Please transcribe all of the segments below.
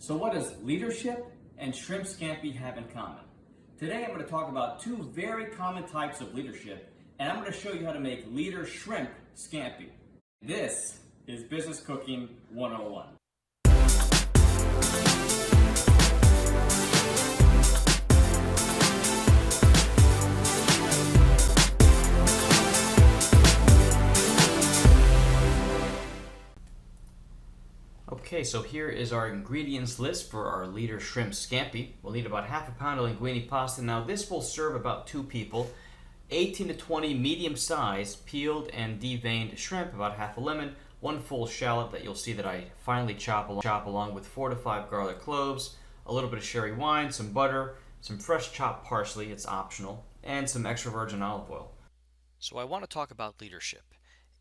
So what does leadership and Shrimp Scampi have in common? Today I'm going to talk about two very common types of leadership, and I'm going to show you how to make LeaderSHRIMP Scampi. This is Business Cooking 101. Okay, so here is our ingredients list for our LeaderSHRIMP Scampi. We'll need about half a pound of linguine pasta. Now this will serve about 2 people. 18 to 20 medium-sized peeled and deveined shrimp, about half a lemon, 1 full shallot that you'll see that I finely chop along with 4 to 5 garlic cloves, a little bit of sherry wine, some butter, some fresh chopped parsley, it's optional, and some extra virgin olive oil. So I want to talk about leadership.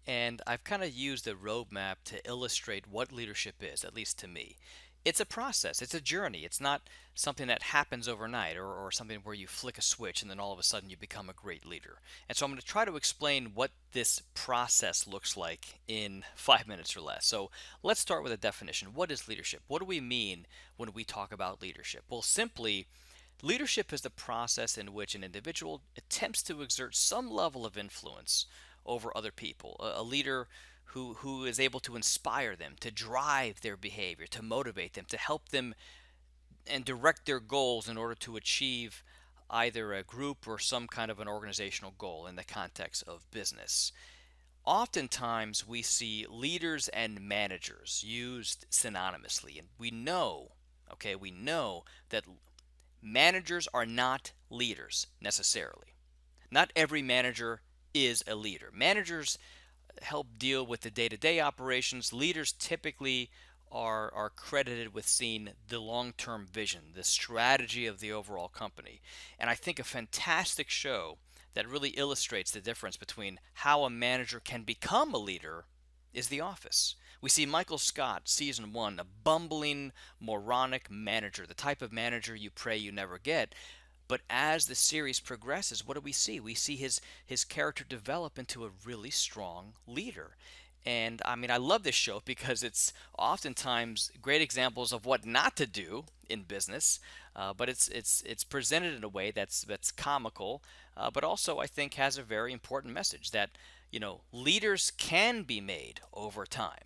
And I've kind of used a roadmap to illustrate what leadership is, at least to me. It's a process, it's a journey. It's not something that happens overnight or something where you flick a switch and then all of a sudden you become a great leader. And so I'm going to try to explain what this process looks like in 5 minutes or less. So let's start with a definition. What is leadership? What do we mean when we talk about leadership? Well, simply, leadership is the process in which an individual attempts to exert some level of influence over other people. A leader who is able to inspire them, to drive their behavior, to motivate them, to help them and direct their goals in order to achieve either a group or some kind of an organizational goal in the context of business. Oftentimes we see leaders and managers used synonymously, and we know that managers are not leaders necessarily. Not every manager is a leader. Managers help deal with the day-to-day operations. Leaders typically are credited with seeing the long-term vision, the strategy of the overall company. And I think a fantastic show that really illustrates the difference between how a manager can become a leader is The Office. We see Michael Scott, season 1, a bumbling, moronic manager, the type of manager you pray you never get. But as the series progresses, what do we see? We see his character develop into a really strong leader. And I mean, I love this show because it's oftentimes great examples of what not to do in business, but it's presented in a way that's comical, but also I think has a very important message that leaders can be made over time.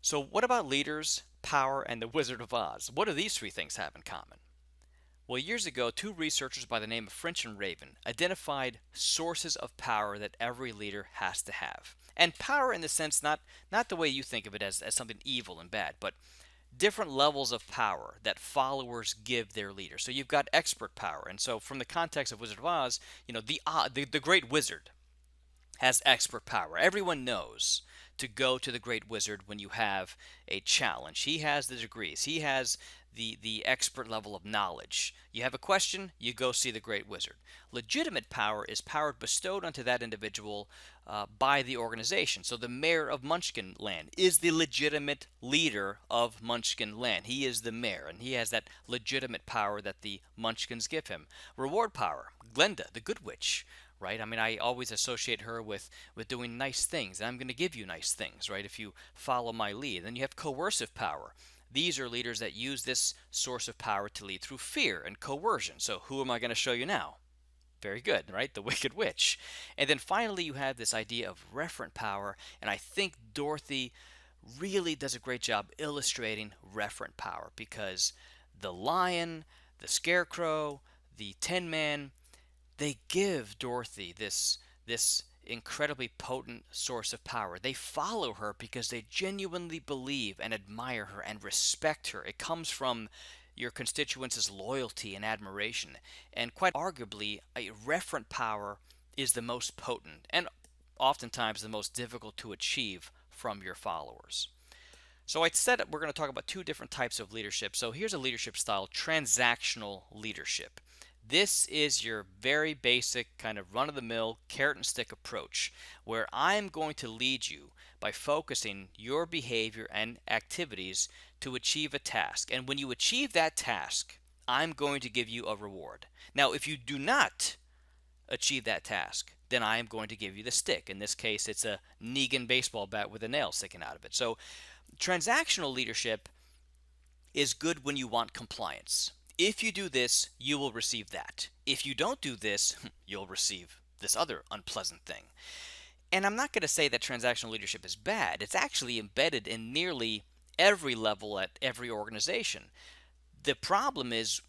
So what about leaders, power, and the Wizard of Oz? What do these 3 things have in common? Well, years ago, 2 researchers by the name of French and Raven identified sources of power that every leader has to have. And power in the sense, not the way you think of it as something evil and bad, but different levels of power that followers give their leader. So you've got expert power. And so from the context of Wizard of Oz, the great wizard has expert power. Everyone knows to go to the great wizard when you have a challenge. He has the degrees. He has the expert level of knowledge. You have a question, you go see the great wizard. Legitimate power is power bestowed onto that individual by the organization. So the mayor of Munchkin Land is the legitimate leader of Munchkin Land. He is the mayor, and he has that legitimate power that the Munchkins give him. Reward power, Glenda, the good witch. Right? I mean, I always associate her with doing nice things, and I'm going to give you nice things, right, if you follow my lead. Then you have coercive power. These are leaders that use this source of power to lead through fear and coercion. So who am I going to show you now? Very good, right? The Wicked Witch. And then finally you have this idea of referent power, and I think Dorothy really does a great job illustrating referent power because the lion, the scarecrow, the Tin Man, they give Dorothy this incredibly potent source of power. They follow her because they genuinely believe and admire her and respect her. It comes from your constituents' loyalty and admiration. And quite arguably, a referent power is the most potent and oftentimes the most difficult to achieve from your followers. So I said we're going to talk about 2 different types of leadership. So here's a leadership style, transactional leadership. This is your very basic kind of run-of-the-mill carrot and stick approach where I'm going to lead you by focusing your behavior and activities to achieve a task. And when you achieve that task, I'm going to give you a reward. Now, if you do not achieve that task, then I am going to give you the stick. In this case, it's a Negan baseball bat with a nail sticking out of it. So transactional leadership is good when you want compliance. If you do this, you will receive that. If you don't do this, you'll receive this other unpleasant thing. And I'm not going to say that transactional leadership is bad. It's actually embedded in nearly every level at every organization. The problem is,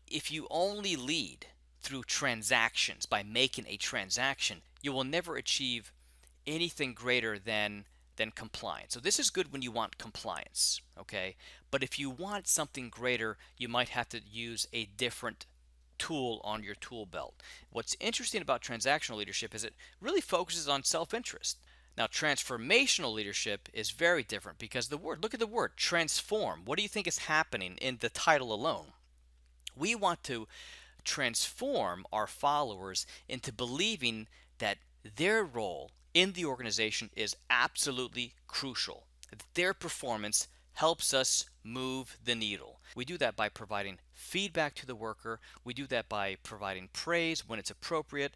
if you only lead through transactions, by making a transaction, you will never achieve anything greater than compliance. So this is good when you want compliance, okay? But if you want something greater, you might have to use a different tool on your tool belt. What's interesting about transactional leadership is it really focuses on self-interest. Now, transformational leadership is very different because look at the word, transform. What do you think is happening in the title alone? We want to transform our followers into believing that their role in the organization is absolutely crucial. Their performance helps us move the needle. We do that by providing feedback to the worker. We do that by providing praise when it's appropriate.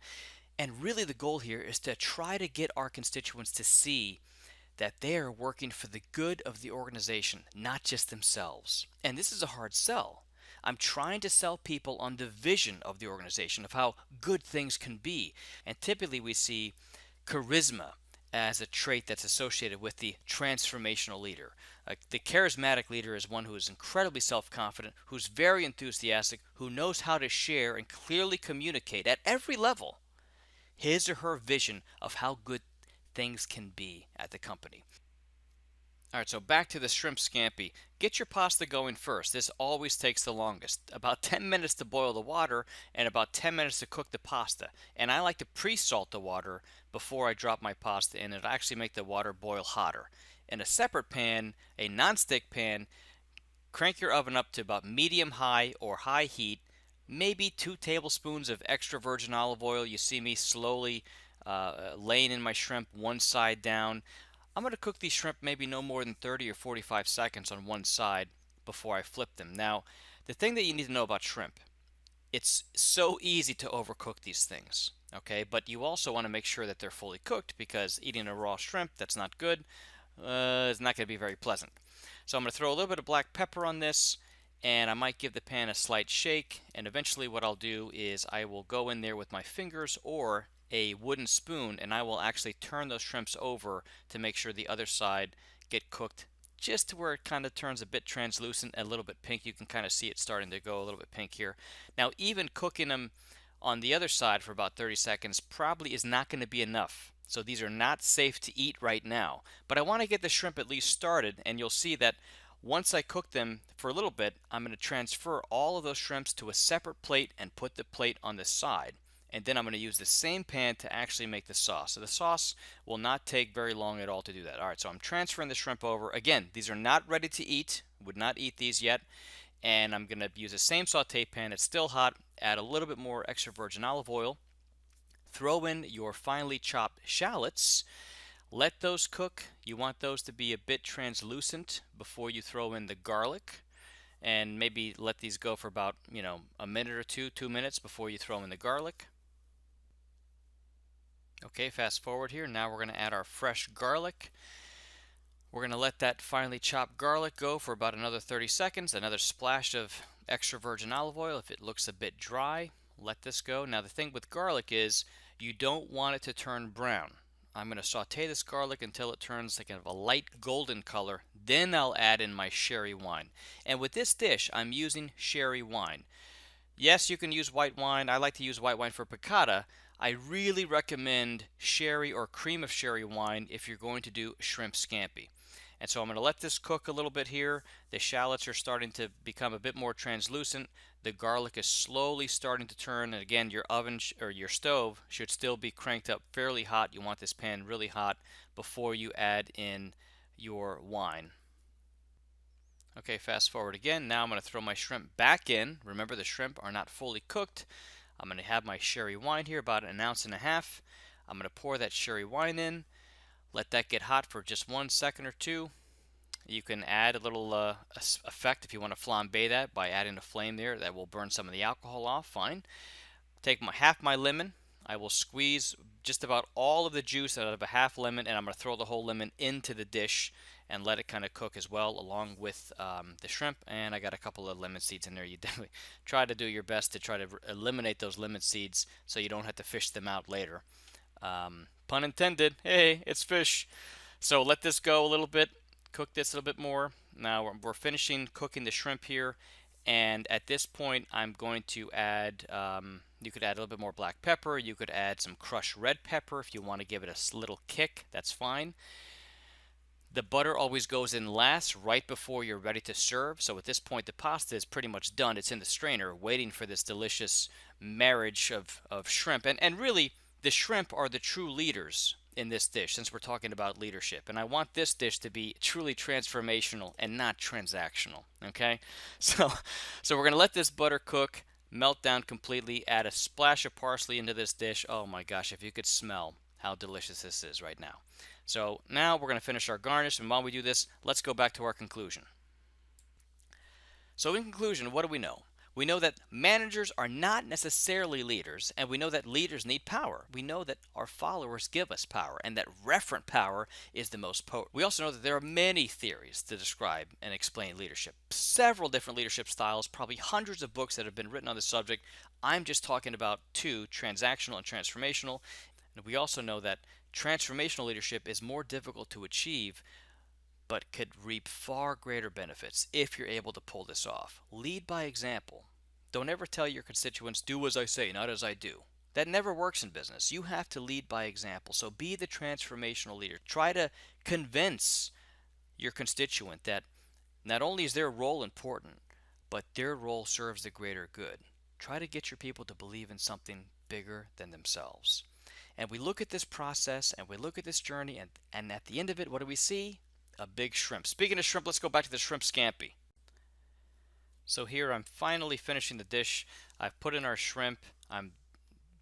And really the goal here is to try to get our constituents to see that they are working for the good of the organization, not just themselves. And this is a hard sell. I'm trying to sell people on the vision of the organization, of how good things can be. And typically we see charisma as a trait that's associated with the transformational leader. The charismatic leader is one who is incredibly self-confident, who's very enthusiastic, who knows how to share and clearly communicate at every level his or her vision of how good things can be at the company. All right, so back to the shrimp scampi. Get your pasta going first. This always takes the longest. About 10 minutes to boil the water and about 10 minutes to cook the pasta. And I like to pre-salt the water before I drop my pasta in. It'll actually make the water boil hotter. In a separate pan, a non-stick pan, crank your oven up to about medium-high or high heat. Maybe 2 tablespoons of extra virgin olive oil. You see me slowly laying in my shrimp one side down. I'm going to cook these shrimp maybe no more than 30 or 45 seconds on one side before I flip them. Now, the thing that you need to know about shrimp, it's so easy to overcook these things, okay? But you also want to make sure that they're fully cooked because eating a raw shrimp that's not good is not going to be very pleasant. So I'm going to throw a little bit of black pepper on this, and I might give the pan a slight shake, and eventually what I'll do is I will go in there with my fingers or a wooden spoon, and I will actually turn those shrimps over to make sure the other side get cooked just to where it kind of turns a bit translucent and a little bit pink. You can kind of see it starting to go a little bit pink here. Now, even cooking them on the other side for about 30 seconds probably is not going to be enough. So these are not safe to eat right now. But I want to get the shrimp at least started, and you'll see that once I cook them for a little bit, I'm going to transfer all of those shrimps to a separate plate and put the plate on the side. And then I'm going to use the same pan to actually make the sauce. So the sauce will not take very long at all to do that. All right, so I'm transferring the shrimp over. Again, these are not ready to eat. Would not eat these yet. And I'm going to use the same saute pan. It's still hot. Add a little bit more extra virgin olive oil. Throw in your finely chopped shallots. Let those cook. You want those to be a bit translucent before you throw in the garlic. And maybe let these go for about, a minute or 2 minutes before you throw in the garlic. Okay, fast forward here. Now we're going to add our fresh garlic. We're going to let that finely chopped garlic go for about another 30 seconds. Another splash of extra virgin olive oil. If it looks a bit dry, let this go. Now the thing with garlic is you don't want it to turn brown. I'm going to saute this garlic until it turns like a light golden color. Then I'll add in my sherry wine. And with this dish, I'm using sherry wine. Yes, you can use white wine. I like to use white wine for piccata. I really recommend sherry or cream of sherry wine if you're going to do shrimp scampi. And so I'm going to let this cook a little bit here. The shallots are starting to become a bit more translucent. The garlic is slowly starting to turn. And again, your oven or your stove should still be cranked up fairly hot. You want this pan really hot before you add in your wine. Okay, fast forward again. Now I'm going to throw my shrimp back in. Remember, the shrimp are not fully cooked. I'm going to have my sherry wine here, about 1.5 ounces. I'm going to pour that sherry wine in. Let that get hot for just 1 second or 2. You can add a little effect if you want to flambe that by adding a flame there. That will burn some of the alcohol off. Fine. Take half my lemon. I will squeeze just about all of the juice out of a half lemon, and I'm going to throw the whole lemon into the dish. and let it kind of cook as well, along with the shrimp. And I got a couple of lemon seeds in there. You definitely try to do your best to try to eliminate those lemon seeds so you don't have to fish them out later. Pun intended. Hey, it's fish. So let this go a little bit. Cook this a little bit more. Now we're finishing cooking the shrimp here, and at this point I'm going to add, you could add a little bit more black pepper, you could add some crushed red pepper if you want to give it a little kick, that's fine. The butter always goes in last, right before you're ready to serve. So at this point the pasta is pretty much done. It's in the strainer waiting for this delicious marriage of shrimp. And really, the shrimp are the true leaders in this dish, since we're talking about leadership. And I want this dish to be truly transformational and not transactional. Okay? So we're going to let this butter cook, melt down completely, add a splash of parsley into this dish. Oh my gosh, if you could smell how delicious this is right now. So now we're going to finish our garnish, and while we do this, let's go back to our conclusion. So in conclusion, what do we know? We know that managers are not necessarily leaders, and we know that leaders need power. We know that our followers give us power, and that referent power is the most potent. We also know that there are many theories to describe and explain leadership. Several different leadership styles, probably hundreds of books that have been written on this subject. I'm just talking about two, transactional and transformational. And we also know that transformational leadership is more difficult to achieve, but could reap far greater benefits if you're able to pull this off. Lead by example. Don't ever tell your constituents, do as I say, not as I do. That never works in business. You have to lead by example. So be the transformational leader. Try to convince your constituent that not only is their role important, but their role serves the greater good. Try to get your people to believe in something bigger than themselves. And we look at this process and we look at this journey, and at the end of it, what do we see? A big shrimp. Speaking of shrimp, let's go back to the shrimp scampi. So here I'm finally finishing the dish. I've put in our shrimp. I'm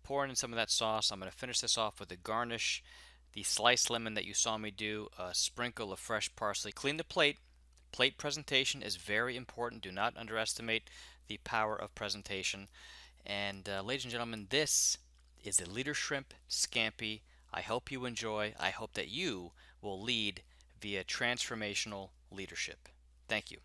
pouring in some of that sauce. I'm going to finish this off with the garnish, the sliced lemon that you saw me do, a sprinkle of fresh parsley. Clean the plate. Plate presentation is very important. Do not underestimate the power of presentation. And ladies and gentlemen, this is the LeaderSHRIMP Scampi. I hope you enjoy. I hope that you will lead via transformational leadership. Thank you.